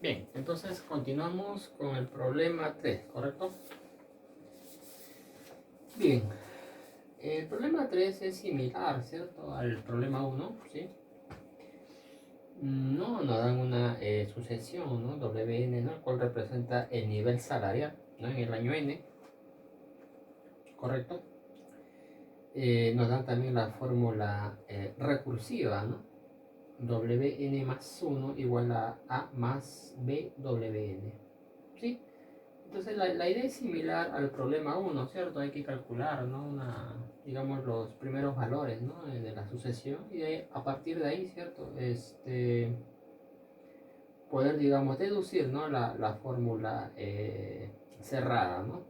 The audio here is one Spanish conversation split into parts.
Bien, entonces continuamos con el problema 3, ¿correcto? Bien, el problema 3 es similar, ¿cierto? Al problema 1, ¿sí? No, nos dan una sucesión, ¿no? WN, ¿no? El cual representa el nivel salarial, ¿no? En el año N, ¿correcto? Nos dan también la fórmula recursiva, ¿no? WN más 1 igual a A más BWN, ¿sí? Entonces la idea es similar al problema 1, ¿cierto? Hay que calcular, ¿no? Digamos, los primeros valores, ¿no? De la sucesión y a partir de ahí, ¿cierto? Poder, digamos, deducir, ¿no? La fórmula cerrada, ¿no?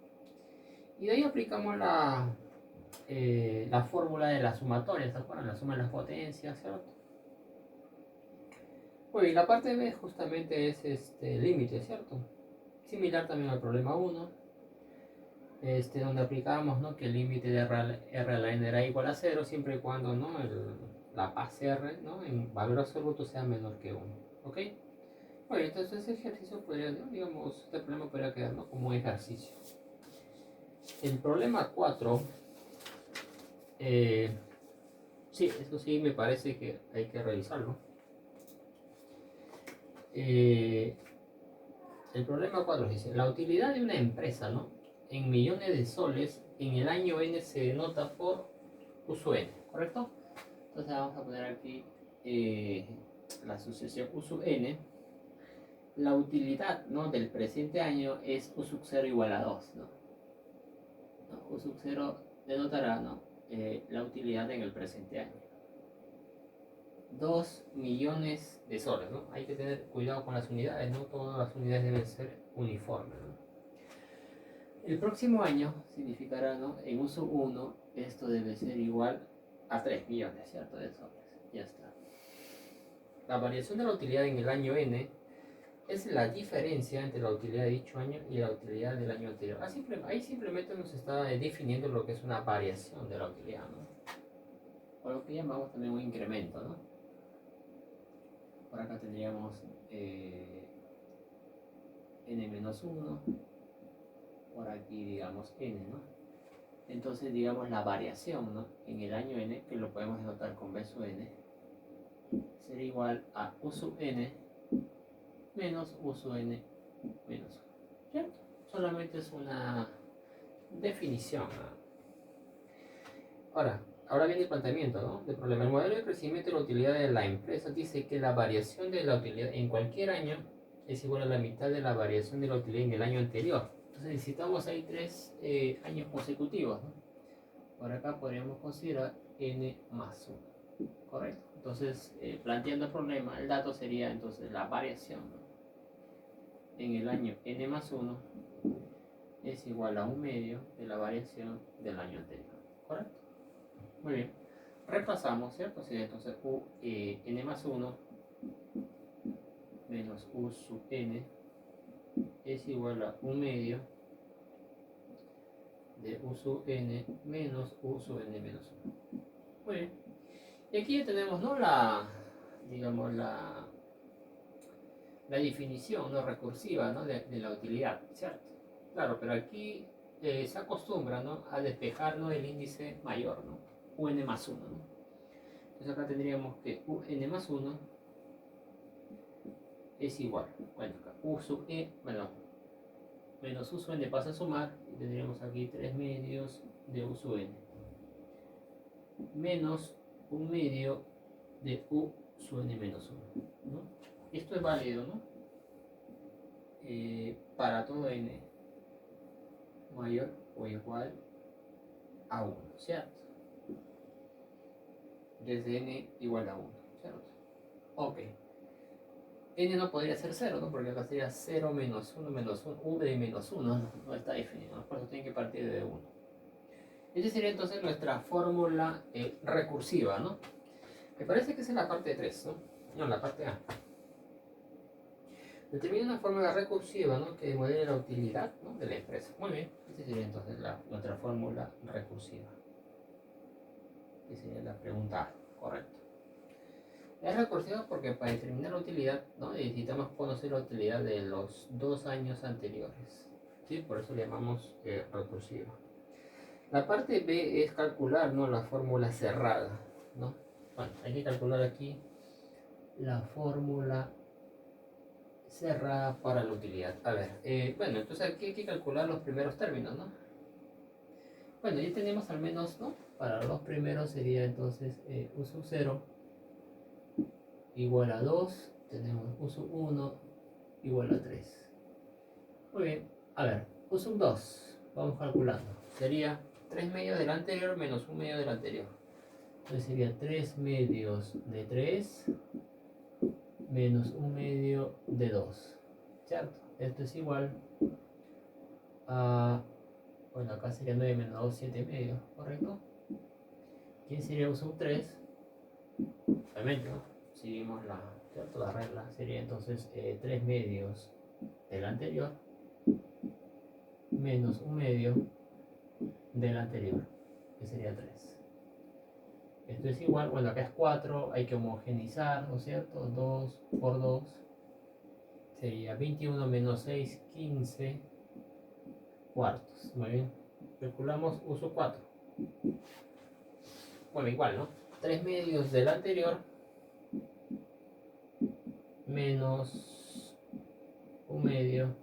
Y de ahí aplicamos la fórmula de la sumatoria, ¿se acuerdan? La suma de las potencias, ¿cierto? Bueno, y la parte B justamente es este límite, ¿cierto? Similar también al problema 1, donde aplicábamos, ¿no? Que el límite de R a la n era igual a 0 siempre y cuando, ¿no? La base R, ¿no? En valor absoluto sea menor que 1, ¿ok? Bueno, entonces ese ejercicio podría, ¿no? Digamos, este problema podría quedar, ¿no? Como un ejercicio. El problema 4, sí, eso sí me parece que hay que revisarlo. El problema 4 dice, la utilidad de una empresa, ¿no? En millones de soles en el año N se denota por uso N, ¿correcto? Entonces vamos a poner aquí la sucesión U sub N. La utilidad, ¿no? Del presente año es U sub 0 igual a 2, ¿no? U sub 0 denotará, ¿no? La utilidad en el presente año. 2 millones de soles, ¿no? Hay que tener cuidado con las unidades, no todas las unidades deben ser uniformes, ¿no? El próximo año significará, ¿no? En uso 1, esto debe ser igual a 3 millones, ¿cierto? De soles. Ya está. La variación de la utilidad en el año N es la diferencia entre la utilidad de dicho año y la utilidad del año anterior. Ahí simplemente nos está definiendo lo que es una variación de la utilidad, ¿no? O lo que llamamos también un incremento, ¿no? Por acá tendríamos n-1, por aquí digamos n, ¿no? Entonces digamos la variación, ¿no? En el año n, que lo podemos denotar con b sub n, será igual a u sub n menos u sub n menos 1, ¿cierto? Solamente es una definición, ¿no? Ahora viene el planteamiento, ¿no? Del problema. El modelo de crecimiento de la utilidad de la empresa dice que la variación de la utilidad en cualquier año es igual a la mitad de la variación de la utilidad en el año anterior. Entonces necesitamos ahí 3 años consecutivos, ¿no? Por acá podríamos considerar n más 1, ¿correcto? Entonces, planteando el problema, el dato sería entonces la variación, ¿no? En el año n más 1 es igual a un medio de la variación del año anterior, ¿correcto? Muy bien, repasamos, ¿cierto? Sería entonces n más 1 menos u sub n es igual a un medio de u sub n menos u sub n menos 1. Muy bien, y aquí ya tenemos, ¿no? Digamos, la definición, ¿no? Recursiva, ¿no? De la utilidad, ¿cierto? Claro, pero aquí se acostumbra, ¿no? A despejar, ¿no? El índice mayor, ¿no? Un más 1, ¿no? Entonces acá tendríamos que un más 1 es igual, bueno, acá u sub e, bueno, menos u sub n pasa a sumar y tendríamos aquí 3 medios de u sub n menos un medio de u sub n menos 1, ¿no? Esto es válido, ¿no? Para todo n mayor o igual a 1, ¿cierto? Desde n igual a 1, ¿cierto? Ok. N no podría ser 0, ¿no? Porque acá sería 0 menos 1 menos 1, v de menos 1, no está definido, ¿no? Por eso tiene que partir de 1. Esta sería entonces nuestra fórmula recursiva, ¿no? Me parece que esa es la parte 3, ¿no? No, la parte A. Determina una fórmula recursiva, ¿no? Que modele la utilidad, ¿no? De la empresa. Muy bien, esta sería entonces nuestra fórmula recursiva. Esa sería la pregunta A, correcto. Es recursiva porque para determinar la utilidad, ¿no? Necesitamos conocer la utilidad de los 2 años anteriores. ¿Sí? Por eso le llamamos recursiva. La parte B es calcular, ¿no? La fórmula cerrada, ¿no? Bueno, hay que calcular aquí la fórmula cerrada para la utilidad. A ver, bueno, entonces aquí hay que calcular los primeros términos, ¿no? Bueno, ya tenemos al menos, ¿no? Para los primeros sería entonces u sub 0 igual a 2, tenemos u sub 1 igual a 3. Muy bien, a ver, u sub 2, vamos calculando. Sería 3 medios del anterior menos 1 medio del anterior. Entonces sería 3 medios de 3 menos 1 medio de 2. ¿Cierto? Esto es igual a... Bueno, acá sería 9 menos 2, 7 medios, ¿correcto? ¿Quién sería u sub 3? Obviamente, ¿no? Seguimos la regla. Sería entonces 3 medios del anterior menos 1 medio del anterior, que sería 3. Esto es igual, bueno, acá es 4, hay que homogenizar, ¿no es cierto? 2 por 2 sería 21 menos 6, 15 cuartos. Muy bien, calculamos uso 4. Bueno, igual, ¿no? 3 medios del anterior menos 1 medio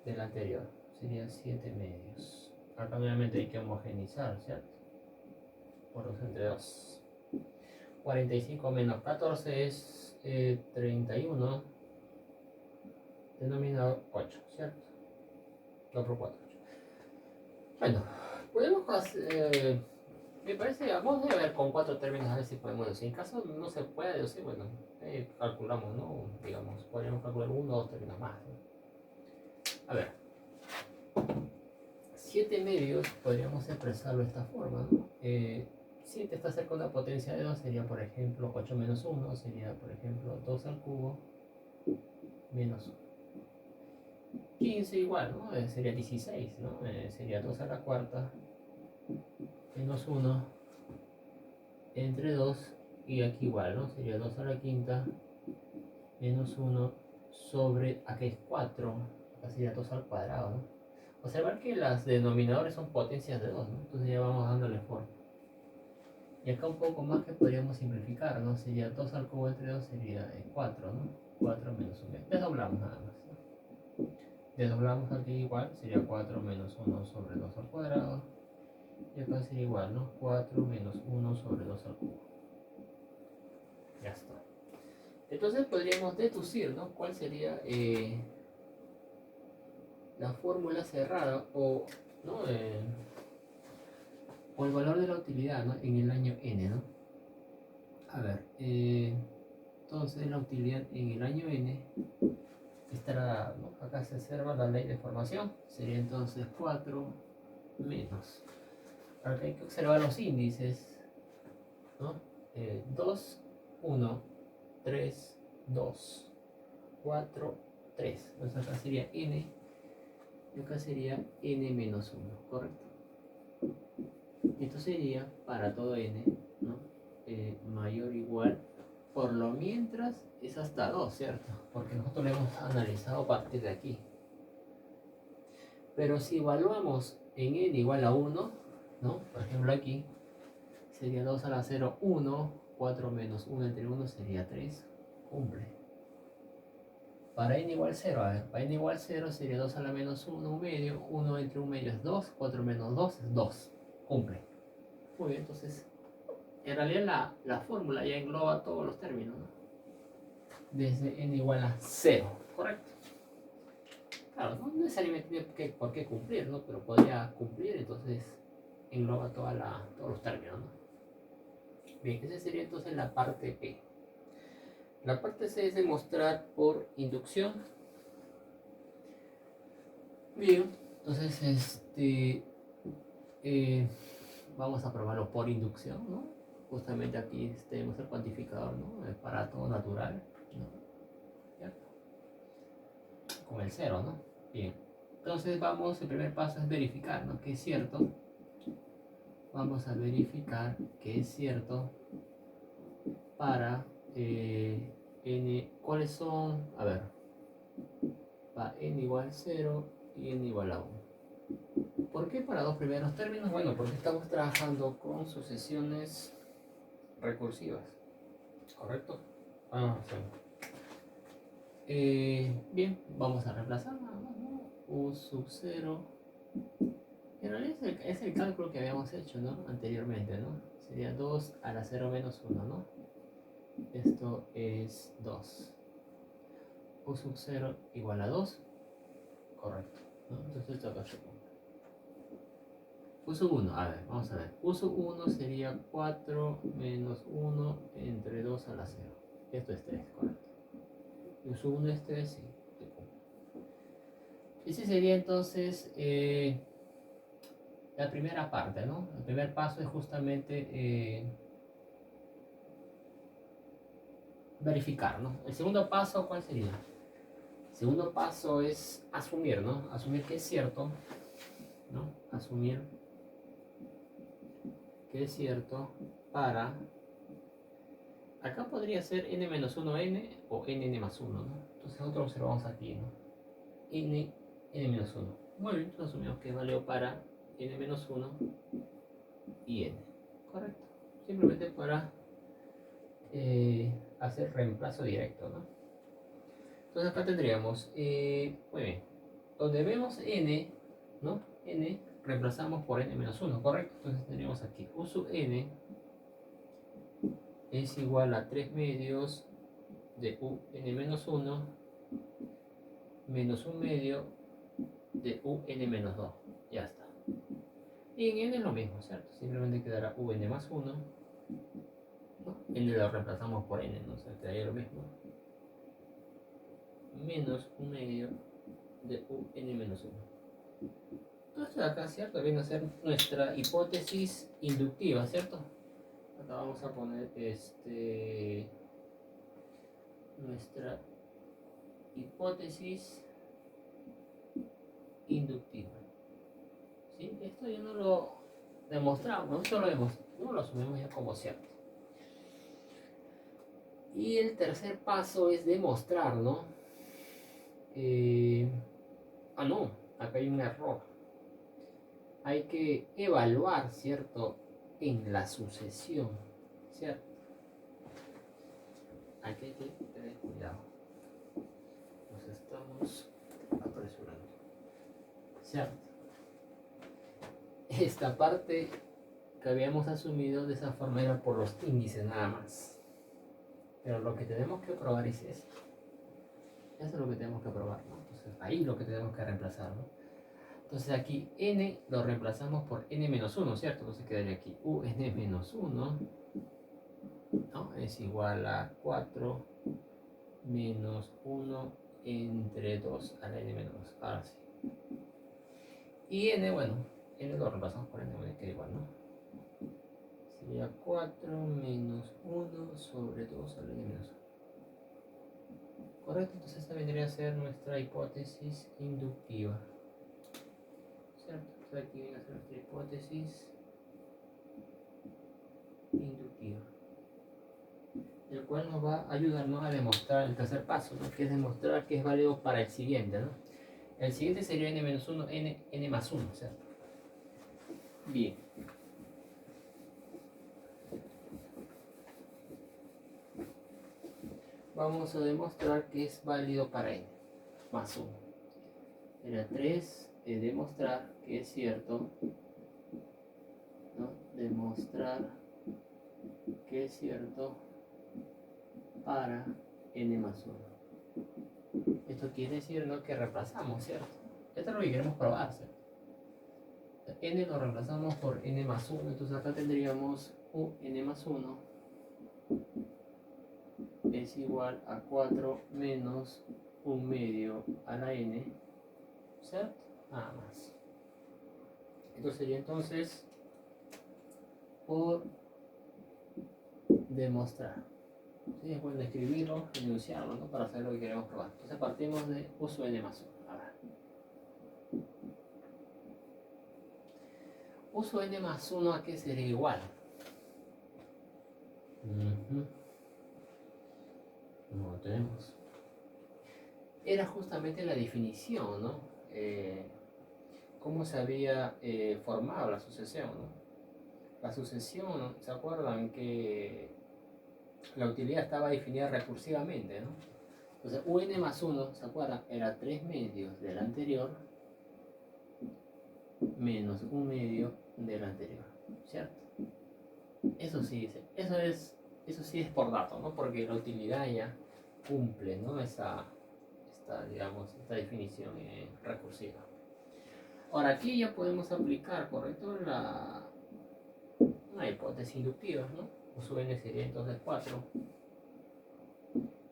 del anterior, sería 7 medios. Acá nuevamente hay que homogenizar, ¿cierto? Por 2 entre 2. 45 menos 14 es 31. Denominador 8, ¿cierto? 2 por 4, 8. Bueno, podemos hacer... me parece, vamos a ver con 4 términos a ver si podemos decir. En caso no se puede decir, bueno, calculamos, ¿no? Digamos, podríamos calcular 1 o 2 términos más, ¿no? A ver, 7 medios podríamos expresarlo de esta forma, ¿no? 7 está cerca de una potencia de 2, sería por ejemplo 8 menos 1, sería por ejemplo 2 al cubo menos 1. 15 igual, ¿no? Sería 16, ¿no? Sería 2 a la cuarta menos 1 entre 2 y aquí igual, ¿no? Sería 2 a la quinta menos 1 sobre, aquí es 4, acá sería 2 al cuadrado, ¿no? Observar que las denominadores son potencias de 2, ¿no? Entonces ya vamos dándole forma. Y acá un poco más que podríamos simplificar, ¿no? Sería 2 al cubo entre 2 sería 4, ¿no? 4 menos 1. Desdoblamos nada más, ¿no? Desdoblamos aquí igual, sería 4 menos 1 sobre 2 al cuadrado. Y acá sería igual, ¿no? 4 menos 1 sobre 2 al cubo. Ya está. Entonces podríamos deducir, ¿no? ¿Cuál sería la fórmula cerrada o, ¿no? O el valor de la utilidad, ¿no? En el año n, ¿no? A ver, entonces la utilidad en el año n estará, ¿no? Acá se observa la ley de formación, sería entonces 4 menos. Acá hay que observar los índices, ¿no? 2, 1, 3, 2, 4, 3. Entonces acá sería n y acá sería n menos 1, ¿correcto? Esto sería para todo n, ¿no? Mayor o igual, por lo mientras es hasta 2, ¿cierto? Porque nosotros lo hemos analizado a partir de aquí. Pero si evaluamos en n igual a 1, ¿no? Por ejemplo aquí, sería 2 a la 0, 1, 4 menos 1 entre 1 sería 3, cumple. Para n igual 0, a ver, para n igual 0 sería 2 a la menos 1, 1 medio, 1 entre 1 medio es 2, 4 menos 2 es 2, cumple. Muy bien, entonces, en realidad la fórmula ya engloba todos los términos, ¿no? Desde n igual a 0, ¿correcto? Claro, no necesariamente tiene por qué cumplir, ¿no? Pero podría cumplir, entonces engloba todos los términos, ¿no? Bien, esa sería entonces la parte B. La parte C es demostrar por inducción. Bien, entonces vamos a probarlo por inducción, ¿no? Justamente aquí tenemos el cuantificador, ¿no? Para todo natural, ¿no? ¿Cierto? Con el 0, ¿no? Bien, entonces vamos, el primer paso es verificar, ¿no? Que es cierto. Vamos a verificar que es cierto para n, ¿cuáles son? A ver, va n igual a 0 y n igual a 1. ¿Por qué para dos primeros términos? Bueno, porque estamos trabajando con sucesiones recursivas, ¿correcto? Vamos a hacerlo. Bien, vamos a reemplazar nada más, ¿no? U sub 0. En realidad es el cálculo que habíamos hecho, ¿no? Anteriormente, ¿no? Sería 2 a la 0 menos 1, ¿no? Esto es 2. U sub 0 igual a 2. Correcto, ¿no? Entonces esto acá se cumple. U sub 1, a ver, vamos a ver. U sub 1 sería 4 menos 1 entre 2 a la 0. Esto es 3, correcto. U sub 1 es 3, sí, se cumple. Ese sería entonces la primera parte, ¿no? El primer paso es justamente verificar, ¿no? El segundo paso, ¿cuál sería? El segundo paso es asumir, ¿no? Asumir que es cierto, ¿no? Asumir que es cierto para... Acá podría ser n-1n o nn más 1, ¿no? Entonces nosotros observamos aquí, ¿no? n-1. Muy bien, entonces asumimos que es válido para n-1 y n. Correcto. Simplemente para hacer reemplazo directo, ¿no? Entonces acá tendríamos, muy bien, donde vemos n, ¿no? N reemplazamos por n-1, ¿correcto? Entonces tendríamos aquí u sub n es igual a 3 medios de u n-1 menos 1 medio de u n-2. Ya está. Y en n es lo mismo, ¿cierto? Simplemente quedará u n más 1, ¿no? N lo reemplazamos por n, ¿no? O sea, quedaría lo mismo. Menos 1 medio de u n-1. Entonces acá, ¿cierto? Viene a ser nuestra hipótesis inductiva, ¿cierto? Acá vamos a poner nuestra hipótesis inductiva. ¿Sí? Esto ya no lo demostramos, no solo no lo asumimos ya como cierto. Y el tercer paso es demostrar, ¿no? No, acá hay un error. Hay que evaluar, ¿cierto? En la sucesión, ¿cierto? Aquí hay que tener cuidado. Nos estamos apresurando, ¿cierto? Esta parte que habíamos asumido de esa forma era por los índices nada más. Pero lo que tenemos que probar es esto. Eso es lo que tenemos que probar, ¿no? Entonces ahí lo que tenemos que reemplazar, ¿no? Entonces aquí n lo reemplazamos por n-1, ¿cierto? Entonces quedaría aquí un-1, ¿no? Es igual a 4 menos 1 entre 2 a la n-2. Ahora sí. Y n, bueno, n lo reemplazamos por n, bueno, queda igual, ¿no? Sería 4 menos 1 sobre 2 a la n-1. Correcto, entonces esta vendría a ser nuestra hipótesis inductiva. ¿Cierto? Entonces aquí viene a ser nuestra hipótesis inductiva, el cual nos va a ayudarnos a demostrar el tercer paso, ¿no? Que es demostrar que es válido para el siguiente, ¿no? El siguiente sería n-1, n más 1, ¿cierto? Bien. Vamos a demostrar que es válido para n más 1. Era 3, demostrar que es cierto, ¿no? Demostrar que es cierto para n más 1. Esto quiere decir, ¿no? Que reemplazamos, ¿cierto? Esto es lo que queremos probar, ¿cierto? N lo reemplazamos por n más 1, entonces acá tendríamos u n más 1 es igual a 4 menos 1 medio a la n, ¿cierto? Nada más. Esto sería entonces por demostrar. ¿Sí? Es bueno escribirlo, enunciarlo, ¿no? Para saber lo que queremos probar. Entonces partimos de u sub n más 1. A ver. U sub n más 1 a qué sería igual. No lo tenemos. Era justamente la definición, ¿no? Cómo se había formado la sucesión, ¿no? La sucesión, ¿se acuerdan que la utilidad estaba definida recursivamente, ¿no? Entonces, un más 1, ¿se acuerdan? Era 3 medios del anterior menos 1 medio del anterior, ¿cierto? Eso sí, eso sí es por dato, ¿no? Porque la utilidad ya cumple, ¿no? Digamos, esta definición recursiva. Ahora, aquí ya podemos aplicar, ¿correcto? Una hipótesis inductiva, ¿no? Su n sería entonces 4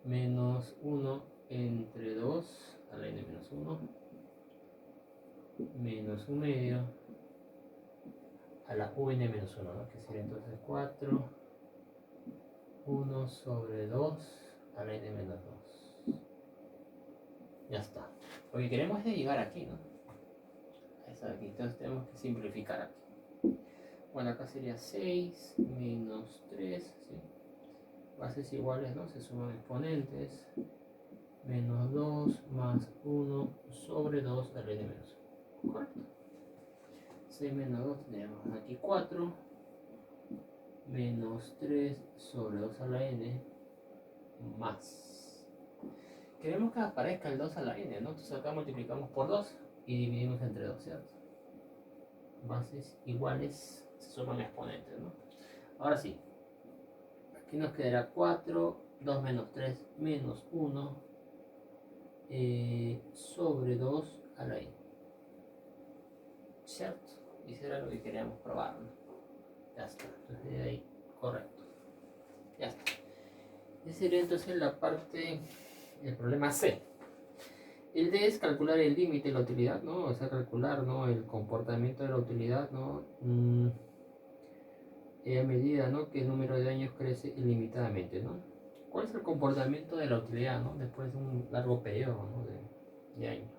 menos 1 entre 2 a la n menos 1 menos 1 medio a la un menos 1, ¿no? Que sería entonces 4, 1 sobre 2 a la n menos 2. Ya está. Lo que queremos es llegar aquí, ¿no? Aquí. Entonces tenemos que simplificar aquí. Bueno, acá sería 6 menos 3, ¿sí? Bases iguales, ¿no? Se suman exponentes. Menos 2 más 1 sobre 2 a la n menos 1. Correcto. 6 menos 2 tenemos aquí 4 menos 3 sobre 2 a la n más. Queremos que aparezca el 2 a la n, ¿no? Entonces acá multiplicamos por 2 y dividimos entre 2, ¿cierto? Bases iguales se suman exponentes, ¿no? Ahora sí, aquí nos quedará 4, 2 menos 3 menos 1 sobre 2 a la n, ¿cierto? Y eso era lo que queríamos probar, ¿no? Ya está, entonces de ahí, correcto. Ya está. Esa sería entonces la parte del problema C. El D es calcular el límite de la utilidad, ¿no? O sea, calcular, ¿no? El comportamiento de la utilidad, ¿no? A medida, ¿no? Que el número de años crece ilimitadamente, ¿no? ¿Cuál es el comportamiento de la utilidad, ¿no? Después de un largo periodo, ¿no? de años.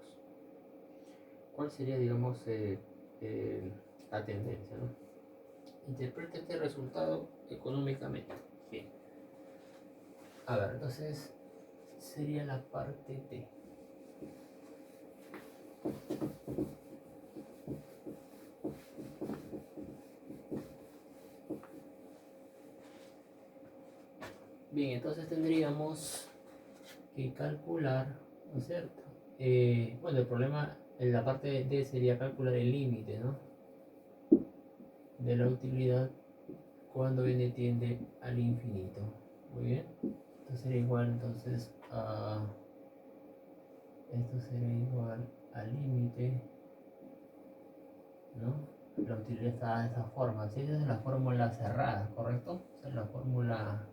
¿Cuál sería, digamos, la tendencia, ¿no? Interpreta este resultado económicamente. Bien. A ver, entonces sería la parte D. Bien, entonces tendríamos que calcular, ¿no es cierto? Bueno, el problema en la parte D sería calcular el límite, ¿no? De la utilidad cuando n tiende al infinito. Muy bien. Esto sería igual entonces a... Esto sería igual al límite, ¿no? La utilidad está de esa forma. ¿Sí? Esa es la fórmula cerrada, ¿correcto? Esa es la fórmula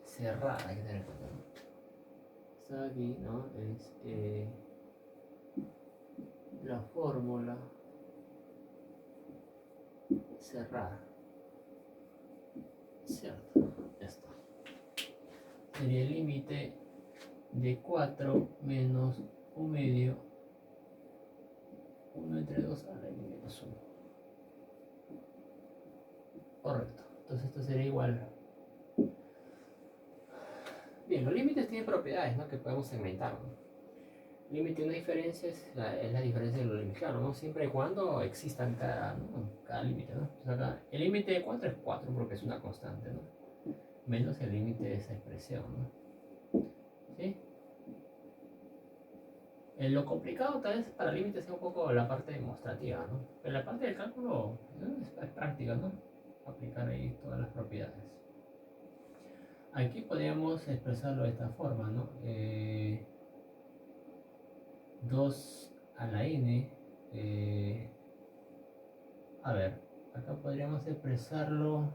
cerrada, hay que tener en cuenta, ¿no? Está aquí, ¿no? Es la fórmula cerrada. Cierto, ya está. Sería el límite de 4 menos 1 medio 1 entre 2 a la n menos 1. Correcto. Entonces esto sería igual. Bien, los límites tienen propiedades, ¿no? Que podemos segmentar, ¿no? Límite de una diferencia es la diferencia de los límites, claro, ¿no? Siempre y cuando existan cada límite, ¿no? Entonces acá, el límite de 4 es 4 porque es una constante, ¿no? Menos el límite de esa expresión, ¿no? ¿Sí? Lo complicado tal vez para límites sea un poco la parte demostrativa, ¿no? Pero la parte del cálculo es práctica, ¿no? Aplicar ahí todas las propiedades. Aquí podríamos expresarlo de esta forma, ¿no? 2 a la n. A ver, acá podríamos expresarlo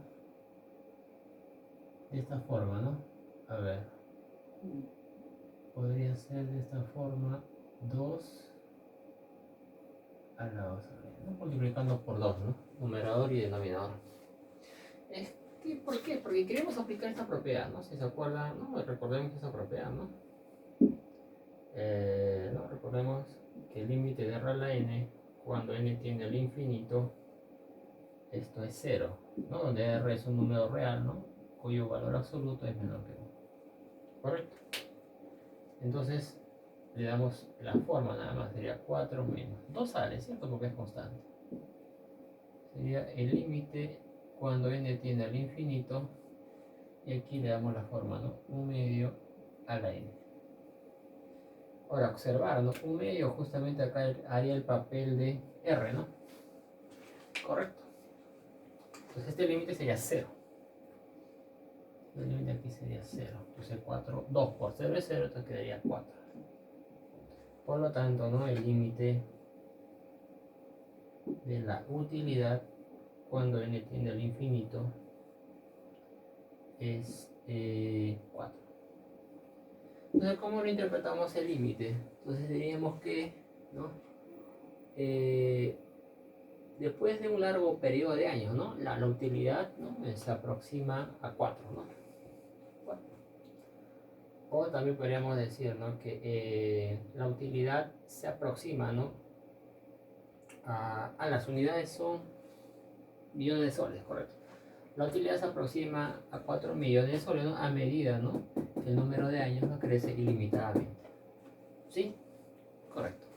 de esta forma, ¿no? A ver, podría ser de esta forma 2 a la 2 a la n, ¿no? Multiplicando por 2, ¿no? Numerador y denominador. ¿Por qué? Porque queremos aplicar esta propiedad, ¿no? Si se acuerdan, ¿no? Recordemos esa propiedad, ¿no? ¿No? Recordemos que el límite de r a la n, cuando n tiende al infinito, esto es 0, ¿no? Donde r es un número real, ¿no? Cuyo valor absoluto es menor que 1. correcto. Entonces le damos la forma nada más, sería 4 menos 2 sale, ¿cierto? Porque es constante. Sería el límite cuando n tiende al infinito, y aquí le damos la forma, ¿no? 1 medio a la n. Ahora observar, ¿no? 1 medio justamente acá haría el papel de r, ¿no? Correcto. Entonces este límite sería 0. El límite aquí sería 0. Entonces 4, 2 por 0 es 0, entonces quedaría 4. Por lo tanto, ¿no? El límite de la utilidad cuando n tiende al infinito es 4. Entonces, ¿cómo lo interpretamos el límite? Entonces diríamos que, ¿no? Después de un largo periodo de años, ¿no? La utilidad, ¿no? Se aproxima a 4, ¿no? 4. O también podríamos decir, ¿no? Que la utilidad se aproxima, ¿no? A las unidades son millones de soles, correcto. La utilidad se aproxima a 4 millones de soles, ¿no? A medida, ¿no? Que el número de años no crece ilimitadamente. ¿Sí? Correcto.